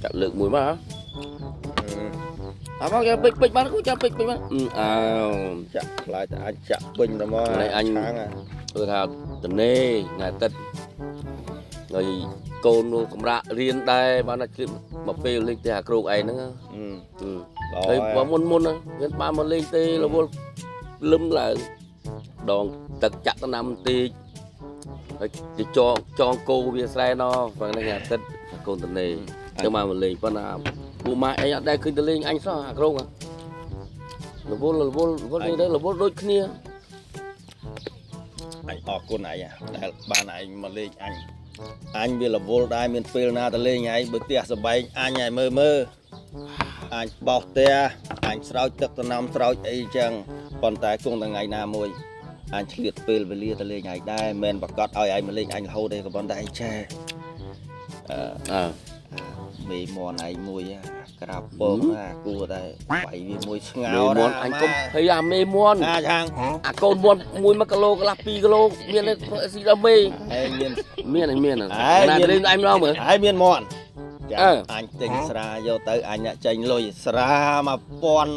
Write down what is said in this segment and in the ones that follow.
chặt lượng mùi mà hả à bao giờ bịch bịch bán cũng chặt bịch bịch bán chặt lại anh chặt bình rồi mà này anh à thà tuần nê ngày tết rồi côn nó cũng ra riêng đây bao nhiêu chuyện mà phê lên thì hạt rục ấy nữa rồi và môn môn á nhân ba mà lên tê là vô lum là đòn tật chặt nó nằm tê thì cho cô bia xe nó và này nhà tết côn tuần nê nhưng mà mình lên con nào bộ mai anh đây khi tôi lên anh sao hạt rục à là vô đây là vô đôi kia anh con này à ba này mà lên anh biết là vô đây miền Tây na ta lên ngay bữa tiệc sờ bay anh này mơ mơ anh bọc te anh sáo tức ta năm sáo ấy chăng còn tại cùng là ngày nào mùi anh liệt Tây về liệt ta lên ngày đây men bạc cọt ai anh mà lên anh hầu đây có bọn đại che bị mòn này mùi cà bông cua đây bảy vì mùi ngáo đó anh cũng thấy mê môn chăng con môn mùi mà kilo là pi kilo miền này gì đó mê miền này lên anh đâu mà ai miền mòn anh tính sra vô tới anh nhặt chanh lôi sra mà pon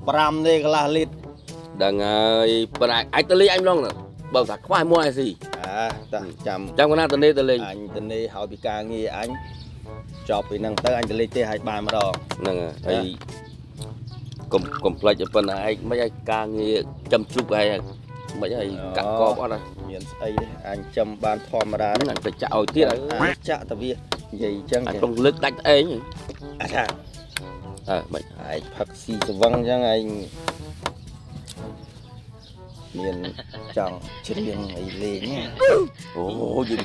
pram đây là lít đằng anh tới lấy anh long rồi bảo thật khoai mua ai gì chăm con nào tới đây anh tới đây hỏi bị ca nghi anh chọc bị năng tới anh tới lấy tê hai bàn mà đò nè ấy cùng plei cho phần này mấy ai ca nghi chăm chút hay mấy ai cắt co quá đây miền ấy anh chăm bàn thom mà ra anh phải chạo tiết anh chạo tao biết gì chăng anh không lực đánh ấy nhỉ mày ai phật xì văng chăng anh miền trong riêng ấy lên nhé ồ gì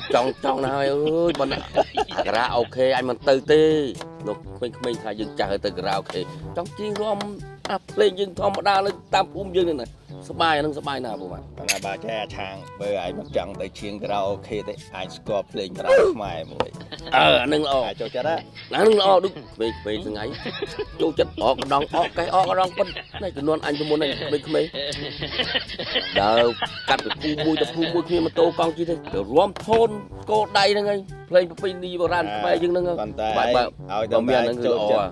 trong này ơi mình ra ok anh mình từ tê nó mình thay dừng chờ từ ra ok trong chiên rom lên dừng thom đa lên tam dừng này này sắp bài nào bộ mà là bà cha chàng bởi ai mà chẳng tới chiên karaoke đấy anh score lên ra mày mày nâng lo cho chết á nâng lo đúng về từng ấy chỗ chất đòn cái đòn phân này cứ luôn anh tôi muốn này bên không đâu cắt được khu mui khi mà tô con chi thế kiểu rom thôn cô đây nè ngay lên pin đi vào ran bay dừng nâng bài đồng miền nâng lo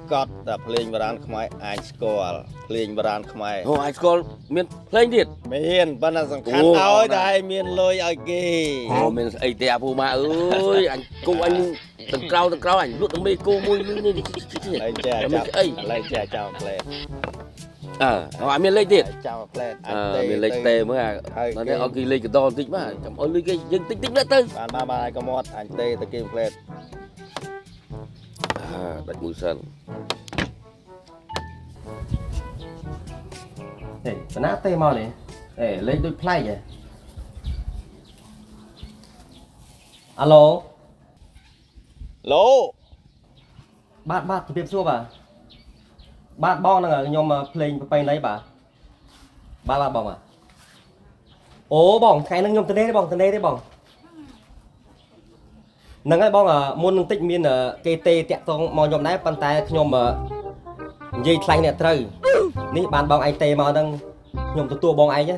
cọt tập lên vào ran không ai anh score lên vào ran không ai anh score miền lên thiệt miền ban là sẵn khăn ơi đây miền lôi ở kì miền ấy tè phù ma ơi anh cùng anh từng trao ảnh luộc mê cô môi như này lên chè chào play anh miền lên thiệt chào play miền lên tè mới nó đây ok lên cái đòn tích mà chậm ơi lên cái dân tích nữa tư ba có một anh tê từ kim play đặt mũi sơn nát tê mò này để lên đôi play vậy alo lố bạn thì biết xua bạn bon là nhóm play play lấy bà bỏng à ố bỏng cái nó nhóm tên đấy bỏng nâng cái bỏng à môn tích miên cây tê tẹt trong mò nhóm đấy bàn tay nhóm dây play này trời ní bạn bỏng anh tê mà đang nhom tua bong ai nhé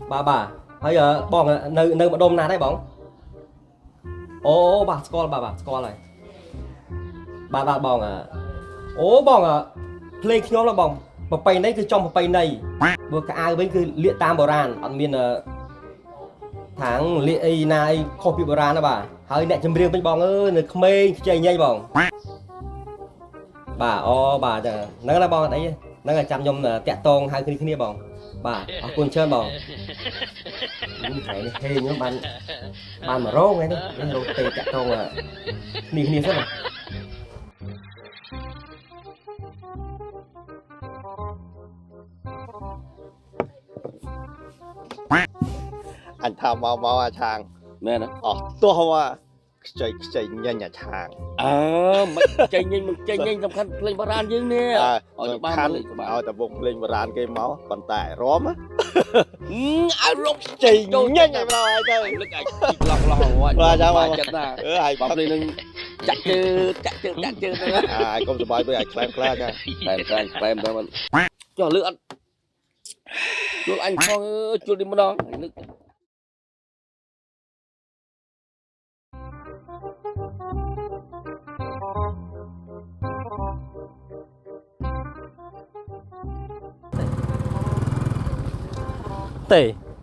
bà bây giờ bong nơi mà đôm nào đấy bóng ô bà score này bà bong ô bong play nhóm là bong mà pay đấy cứ trong pay này vừa cả ai với cứ liệt tam bò ran ăn miên tháng liệt ai này copy bò ran đó bà hơi nè chấm riêng bên bong ơi người khmei chạy nhanh bong bà giờ nó là bong đấy nó là chăm nhom tẹt tông hai cái kia bong bà con chơi bò cái này hê nhá bạn mà rô ngay đấy cái rô tê chặt tông là nì rất là anh tham mau chàng mẹ nó tua hoa chạy nhanh nhà chàng chạy nhanh tầm khăn lên bà ran dương nè tập vùng lên bà ran cây máu còn tại róm á rốt chạy nhanh này mà ai chơi lực ảnh lọc ra sao mà chặt là ai bấm lên chặt chưa ai không bài với ai clam nha clam mình cho lựa anh con cho đi mà đó ទេ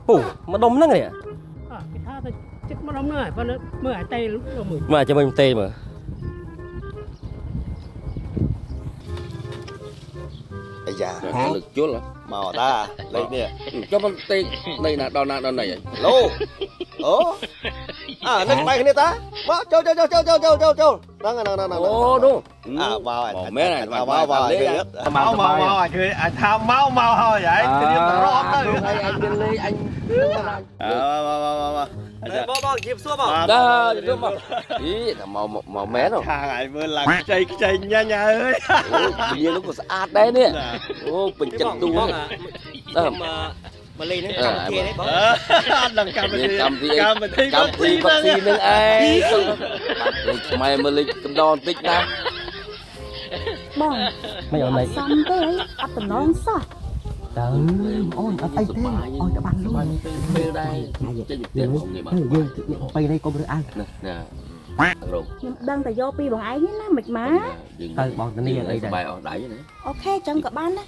ពូមកដុំហ្នឹងនេះ គេថាទៅចិត្តមកដល់មើលប៉ុន្តែមើលឲ្យតែមើល មកចាំមើលទេមើល អាយ៉ា lực chốt lắm មកតាលេខនេះ cho con tê đây là đòn này ấy ឡូអូនឹងបែកគ្នាតាមកចូលហ្នឹង ô đúng មកហើយ bỏ mé này មក lấy ឃើញអាចថាមកហើយហើយត្រៀមទៅរត់ទៅ anh bên lấy anh បងជៀបសួរបង đó chứ mà ý là màu mé rồi ខាងហើយមើលឡើងខ្ចីញ៉ាញ់ហើយ như nó có sạch đấy nè ô bình បង chặt tu បង này មកលេងហ្នឹងកម្មវិធីនេះបង អត់ដឹងកម្មវិធី cầm thì vaccineនឹងឯងខ្មែរមើលលេខកំដរបន្តិចណា បង មិនអត់មិន សំទេអត់តំណងសោះ តើអូនអត់អីទេអូនក៏បានលួន ពេលដែរចេញពីផ្ទះបងនេះបាទ យើងទៅនេះកុំរើអាវ ណារោគ ខ្ញុំដឹងតែយកពីបងឯងណាមិនម៉ា ទៅបងទៅនេះអីដែរ បាយអស់ដៃណា អូខេចឹងក៏បានដែរ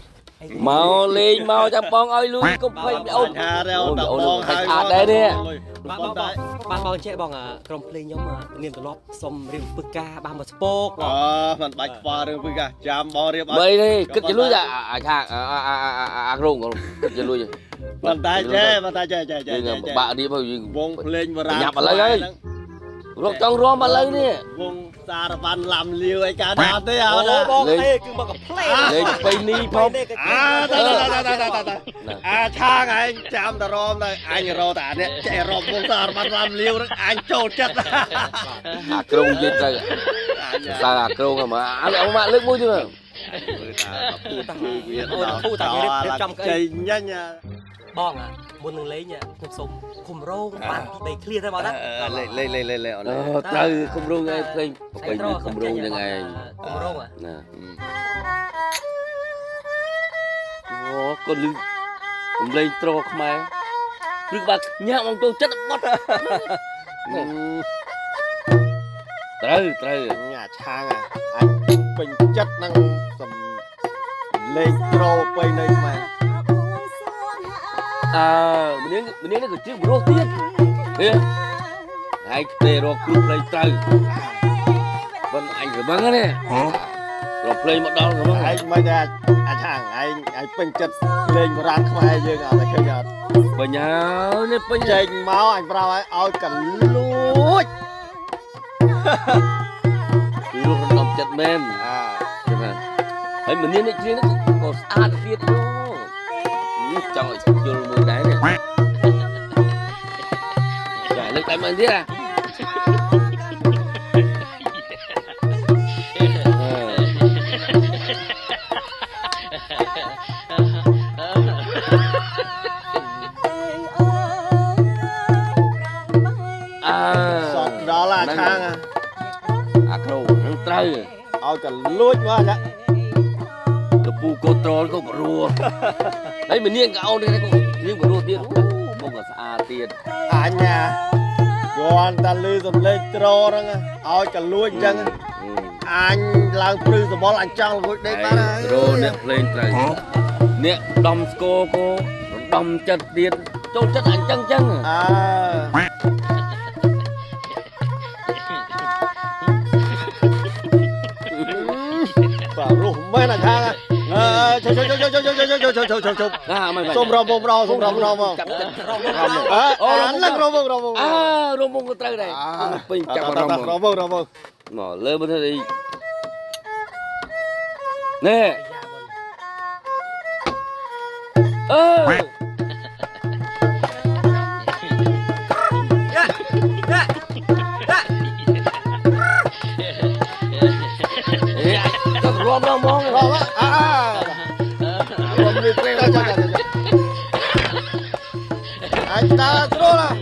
មកលេងមកចាំបងឲ្យលុយកុំភ័យអូន ថារែវដល់ អូន បង ខា ហើ ច់ យ ស្អាតដែរនេះ បានបងចេះបងក្រុមភ្លេងខ្ញុំនាមត្រឡប់សុំរៀបពឹកការបានមកស្ពក មិនបាច់ខ្វល់រឿងពីកាចាំបងរៀប បីនេះគិតជាលុយអាខាងអាក្រុងគិតជាលុយ ប៉ុន្តែចេះ យើងបាក់នេះមកយើង វងភ្លេងបារាណ ញ៉ាប់ឥឡូវហើយរកចង់រួមឥឡូវនេះ វងសារបានឡាំលាវឯកាដល់ទេអត់ បងទេគឺមកកំ plei លេងពេលនេះផង ឆាងឯងចាំតរមទៅអញរកតានេះចេះរកវងសារបានឡាំលាវនឹងអញចូលចិត្ត អាក្រុងយើងត្រូវសារអាក្រុងមកអមកលើកមួយទៀត ពូតាវា អូនពូតារៀបចំកៅអី ចេញញ៉ាញ់ បងមុននឹងលេងខ្ញុំសុំគុំរងបានពី3ឃ្លាទៅបងណា លេអត់ ត្រូវគម្រោងឯងផ្សេងពេញគម្រោងយ៉ាងឯង គុំរង ណាអូក៏លឺកំលេងត្រខ្មែរព្រឹកបាក់ញ៉ាំមកចូលចិត្តបត់ត្រូវ ញ៉ាឆាងអញពេញចិត្តនឹងសំលេងត្រោពេញនៅខ្មែរ ម្នាងនេះក៏ជិះរស់ទៀតនេះហើយទេរកគ្រូផ្លេងត្រូវមិនអញរវឹងណារកផ្លេងមកដល់រវឹង ឯងមិនដែរអាឆាងឯងពេញចិត្តលេងបារាណខ្មែរយើងអត់តែឃើញអត់ បញ្ញានេះពេញ ចេញមកអញប្រាប់ឲ្យកលួច រស់រំចិត្តមែនចឹងហើយម្នាងនេះជិះនេះក៏ស្អាតទៀតនោះចង់ឲ្យយល់មួយដែរនេះចាលើកតែមិនទៀត សតដល់អាឆាង អាគ្រូនឹងត្រូវ ឲ្យកលួចមកចា ទៅពូកូត្រូលក៏ព្រោះហើយម្នាងក៏អូននេះក៏យើងព្រោះទៀតមកក៏ស្អាតទៀត អញញ៉ាយន់តាលឺសំលេងត្រហ្នឹងឲ្យកលួចអញ្ចឹងអញឡើងព្រឺសបល់អញចង់លួចដេកបានហើយ រោអ្នកភ្លេងត្រូវអ្នកដំស្គរក៏ដំចិត្តទៀតចូលចិត្តអញ្ចឹងចឹង បាទរស់មែនអាឆាងជុំ ណាមិន សុំរំបងប្រសុំរំបង ចាប់ចិត្ត អូឡើងរំបង រំបងក៏ត្រូវដែរពេញចាប់រំបង រំបង មកលើមើលទៅនេះរំបង រំនេះព្រេអញតាស្រួលឡា អ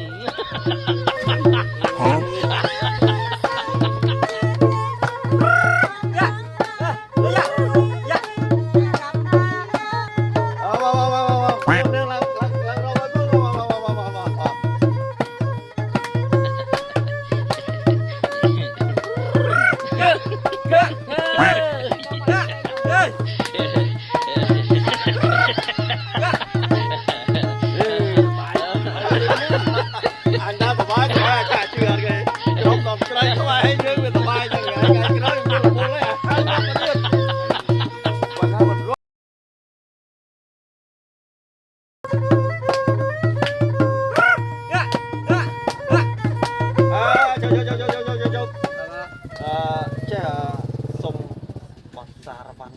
ចេះសុំបត់សារវ៉ាន់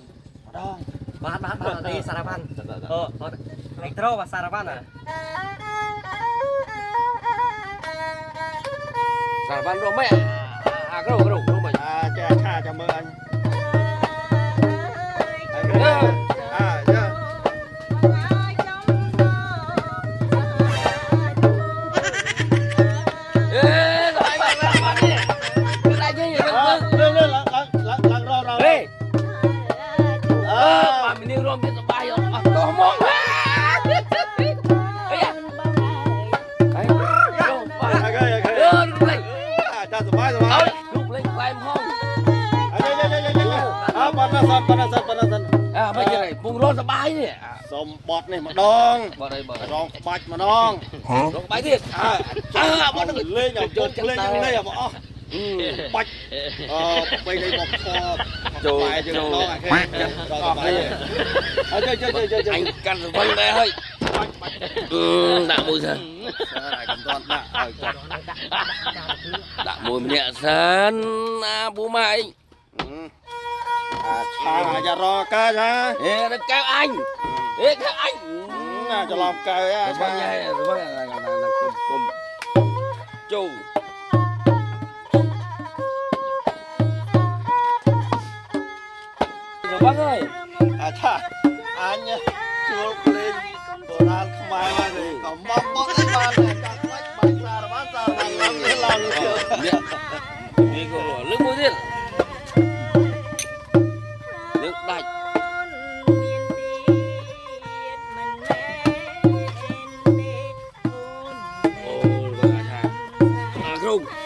ម្ដង បាទនេះសារវ៉ាន់អូអត់អេត្រូបាទសារវ៉ាន់ សារបានរស់មិនអាគ្រូមិន ចេះឆាចាំមើលអញចា អេដល់ហើយបាននេះគឺដាច់នេះឡើង រេ បានមីនាងរួមទៀតសបាយអត់តោះមកអីអីចូលបាន រូបលេង ចាសបាយ អើរូបលេងខ្លែមហង ប៉ុណ្ណាសិន មិនយីពងរត់សបាយនេះ សុំបត់នេះម្ដង បត់អីបត់ រងក្បាច់ម្ដង រកបាយទៀតបត់នឹង លេងយកចូលលេងលេងអស់បាច់បីនេះមកខចូលបាយជើងដងអាខេដល់បាយអើជួយ អញកាន់សវឹងដែរហើយដាក់មួយសិន ហើយកំតាន់ដាក់ឲ្យគាត់ ដាក់មួយម្នាក់សិនណាពូម៉ែឯង ឆាយ៉ារកាចា អេទៅកៅអញអេកៅអញ ណាច្រឡំកៅអា សវឹងហែសវឹងគុំចូលសវឹងហើយ អាឆាអញជួលភ្លេងបុរាណខ្មែរមកទេក៏មកបត់ឲ្យបានចាក់បាច់បាច់សារបានឡើងនេះ នេះក៏លើកមួយទៀតលើកដាច់អូបាទថាគ្រូ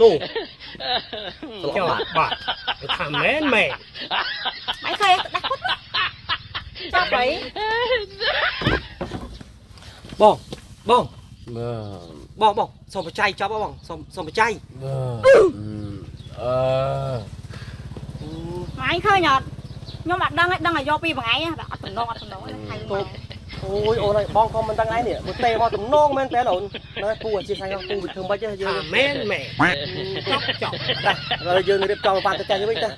នោះ ចុះបាទថាមែន ម៉ៃខែដាក់គាត់ចាប់ໄວ បងសុំបច្ច័យចាប់បងសុំបច្ច័យ ម៉ៃឃើញអត់ខ្ញុំអត់ដឹងឲ្យដឹងឲ្យយកពីបងឯងអត់តំណងថៃ អូយអូនអើយបងក៏មិនដឹងឯងនេះមកទេមកតំណងមែនតើអូនណែពូអាជាថ្ងៃពូវាធ្វើមិនយើង ថាមែនចុះ ដល់យើងរៀបចំបានទៅចាញ់វិញតា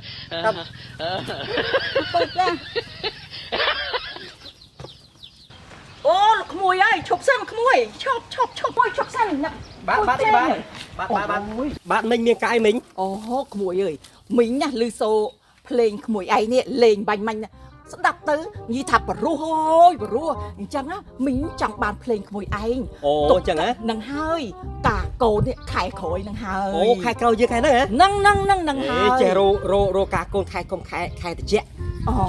ពុកចាអូក្មួយអើយឈប់សិនក្មួយឈប់សិនណា បាទមិញមានកាយមិញ អូក្មួយអើយមីងណាឮសូភ្លេងក្មួយឯងនេះលេងបាញ់មាញ់ស្ដាប់ទៅនិយាយថាបរោះអូយបរោះអញ្ចឹងណាមីងចង់បានភ្លេងក្មួយឯង អូអញ្ចឹងហ៎ នឹងហើយតាកូននេះខែក្រោយនឹងហើយ អូខែក្រោយយើងខែហ្នឹងហ៎ នឹងហើយ ចេះរការកូនខែកុំខែតិច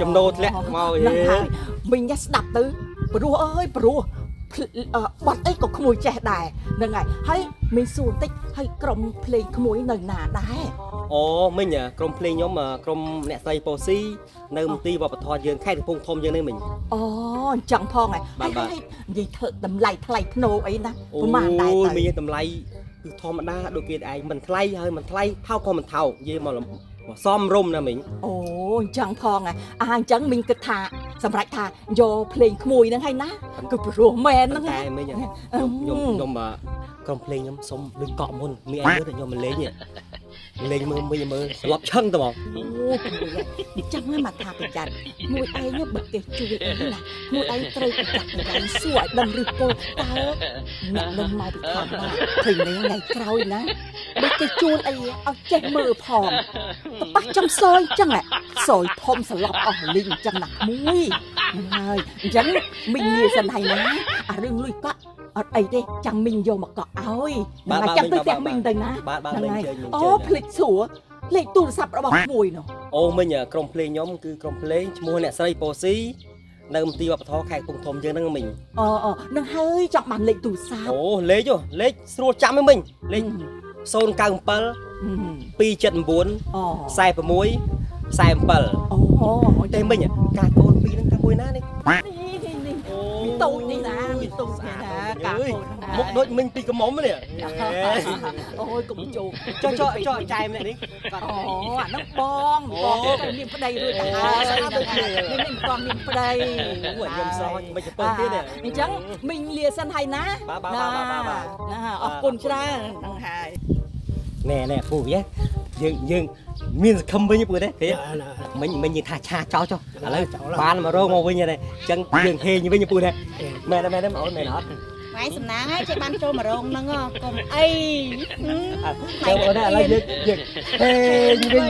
ចំណូលធ្លាក់មក នឹងហើយមីងណាស្ដាប់ទៅបរោះអើយបរោះបាត់អីក៏ក្មួយចេះដែរហ្នឹងហើយមីងសួរបន្តិចហើយក្រុមភ្លេងក្មួយនៅណាដែរ អូមិញក្រុមភ្លេងខ្ញុំក្រុមអ្នកស្រីប៉ូស៊ីនៅមន្ទីរវប្បធម៌យើងខេត្តកំពង់ធំយើងនេះមិញ អូអញ្ចឹងផងហើយនិយាយធ្វើតម្លៃថ្លៃភ្នោអីណាប្រហែលដែរទៅ មីងតម្លៃគឺធម្មតាដូចគេឯងមិនថ្លៃហើយមិនថ្លៃថោកក៏មិនថោកនិយាយមកសមរម្យណាមីង អូអញ្ចឹងផងអញ្ចឹងមីងគិតថាសម្រាប់ថាយកភ្លេងក្មួយហ្នឹងហើយណាគឺព្រោះមែនហ្នឹង តែមីងខ្ញុំក្រុមភ្លេងខ្ញុំសុំលុយកក់មុនមានអីទៅខ្ញុំមកលេងមើលស្លាប់ឆឹងទៅហ្មង អូក្មួយអញ្ចឹងមកថាប្រយ័ត្នមួយឯងបើគេជួយអីណាមួយឯងត្រូវប្រយ័ត្នប្រយែងសួរឲ្យដឹងឬក៏តើអ្នកនឹងមកពីខាងណាឃើញនេះថ្ងៃក្រោយណាបើគេជួលអីឲ្យចេះមើលផងទៅប៉ះចំសយអញ្ចឹងសយធំស្លាប់អស់លីងអញ្ចឹងណាក្មួយហើយអញ្ចឹងមីងនិយាយសិនហើយណាអារឿងលុយកក់អត់អីទេចាំមីងយកមកកក់ឲ្យចាំទៅផ្ទះមីងទៅណា បាទមីងជើញ អូភ្លេចសួរលេខទូរស័ព្ទរបស់ក្មួយនោះ អូមិញក្រុមភ្លេងខ្ញុំគឺក្រុមភ្លេងឈ្មោះអ្នកស្រីប៉ូស៊ីនៅមន្ទីរវប្បធម៌ខេត្តកំពង់ធំយើងហ្នឹងមិញ អូនឹងហើយចង់បានលេខទូរស័ព្ទ អូលេខស្រួលចាំហ្នឹងមិញលេខ 097 279 អូ 46 47 អូ តែមិញការកូនពីរហ្នឹងថាមួយណានេះ នេះមានតូចនេះណាមានតូចនេះណា កាកូន មុខដូចមិញពីកំមុំនេះ អូយកុំជោគ ចុះចែម្នាក់នេះគាត់ អូអានោះបងទៅមានប្តីរួចទៅហើយស្អាតដូចគ្នានេះបងមានប្តី អូខ្ញុំស្រោចមិនទៅពឹងទៀតទេ អញ្ចឹងមីងលាសិនហើយណា បាទ ណាអរគុណច្រើនហ្នឹងហើយ ណែពូវាយើងមានសង្ឃឹមវិញពូទេមិញយើងថាឆាចោលចុះឥឡូវបានមករងមកវិញហើយអញ្ចឹងយើងហេញវិញពូទេមែនមែនអត់មែនអត់ វាយសំណាងហើយចេះបានចូលមករងហ្នឹងកុំអី ចូលមកដែរឥឡូវយើងហេញវិញ